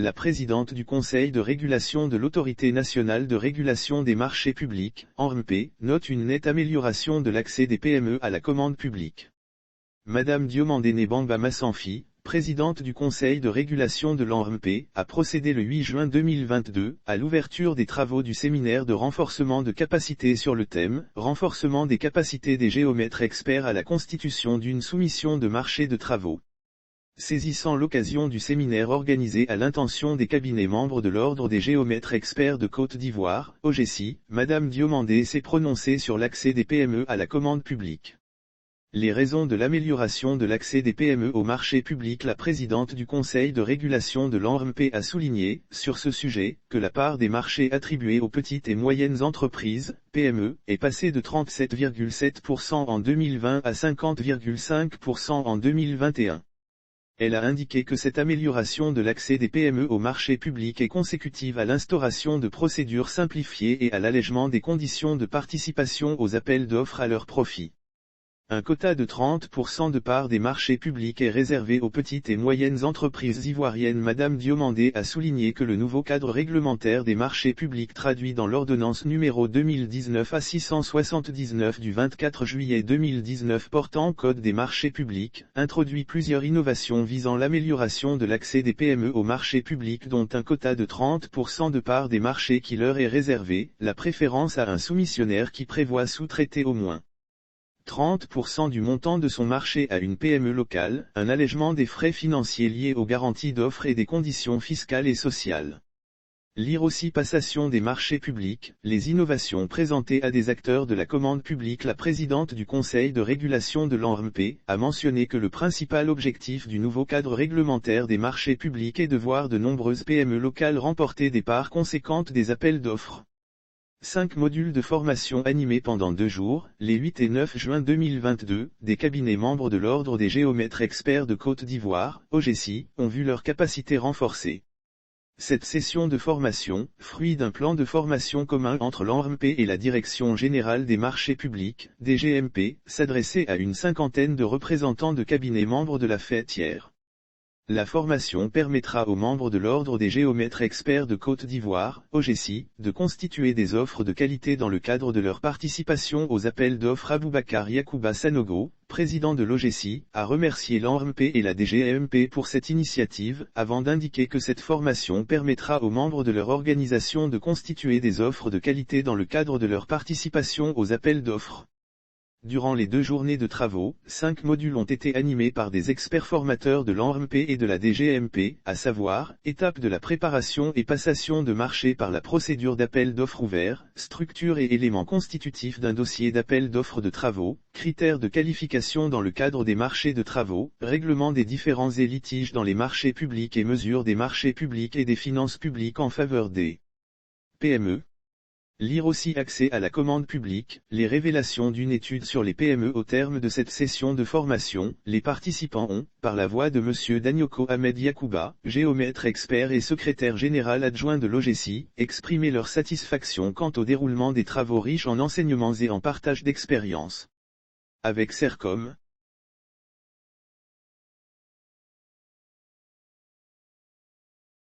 la présidente du Conseil de régulation de l'Autorité nationale de régulation des marchés publics, ANRMP, note une nette amélioration de l'accès des PME à la commande publique. Madame Diomandé Nebamba Massanfi, présidente du Conseil de régulation de l'ANRMP, a procédé le 8 juin 2022 à l'ouverture des travaux du séminaire de renforcement de capacités sur le thème « Renforcement des capacités des géomètres experts à la constitution d'une soumission de marché de travaux ». Saisissant l'occasion du séminaire organisé à l'intention des cabinets membres de l'Ordre des géomètres experts de Côte d'Ivoire, OGECI, Madame Diomandé s'est prononcée sur l'accès des PME à la commande publique. Les raisons de l'amélioration de l'accès des PME au marché public. La présidente du Conseil de régulation de l'ANRMP a souligné, sur ce sujet, que la part des marchés attribués aux petites et moyennes entreprises, PME, est passée de 37,7% en 2020 à 50,5% en 2021. Elle a indiqué que cette amélioration de l'accès des PME au marché public est consécutive à l'instauration de procédures simplifiées et à l'allègement des conditions de participation aux appels d'offres à leur profit. Un quota de 30% de part des marchés publics est réservé aux petites et moyennes entreprises ivoiriennes. Madame Diomandé a souligné que le nouveau cadre réglementaire des marchés publics traduit dans l'ordonnance numéro 2019-679 du 24 juillet 2019 portant code des marchés publics, introduit plusieurs innovations visant l'amélioration de l'accès des PME aux marchés publics dont un quota de 30% de part des marchés qui leur est réservé, la préférence à un soumissionnaire qui prévoit sous-traiter au moins 30% du montant de son marché à une PME locale, un allègement des frais financiers liés aux garanties d'offres et des conditions fiscales et sociales. Lire aussi passation des marchés publics, les innovations présentées à des acteurs de la commande publique. La présidente du Conseil de régulation de l'ANRMP a mentionné que le principal objectif du nouveau cadre réglementaire des marchés publics est de voir de nombreuses PME locales remporter des parts conséquentes des appels d'offres. 5 modules de formation animés pendant 2 jours, les 8 et 9 juin 2022, des cabinets membres de l'Ordre des géomètres experts de Côte d'Ivoire, OGECI, ont vu leurs capacités renforcées. Cette session de formation, fruit d'un plan de formation commun entre l'ANRMP et la Direction générale des marchés publics, DGMP, s'adressait à une cinquantaine de représentants de cabinets membres de la FETIER. La formation permettra aux membres de l'Ordre des géomètres experts de Côte d'Ivoire, OGECI, de constituer des offres de qualité dans le cadre de leur participation aux appels d'offres. Aboubakar Yacouba Sanogo, président de l'OGECI, a remercié l'ANRMP et la DGMP pour cette initiative, avant d'indiquer que cette formation permettra aux membres de leur organisation de constituer des offres de qualité dans le cadre de leur participation aux appels d'offres. Durant les 2 journées de travaux, 5 modules ont été animés par des experts formateurs de l'ANRMP et de la DGMP, à savoir, étape de la préparation et passation de marché par la procédure d'appel d'offres ouvert, structure et éléments constitutifs d'un dossier d'appel d'offres de travaux, critères de qualification dans le cadre des marchés de travaux, règlement des différends et litiges dans les marchés publics et mesures des marchés publics et des finances publiques en faveur des PME. Lire aussi accès à la commande publique, les révélations d'une étude sur les PME. Au terme de cette session de formation, les participants ont, par la voix de M. Danioko Ahmed Yacouba, géomètre expert et secrétaire général adjoint de l'OGECI, exprimé leur satisfaction quant au déroulement des travaux riches en enseignements et en partage d'expériences. Avec CERCOM,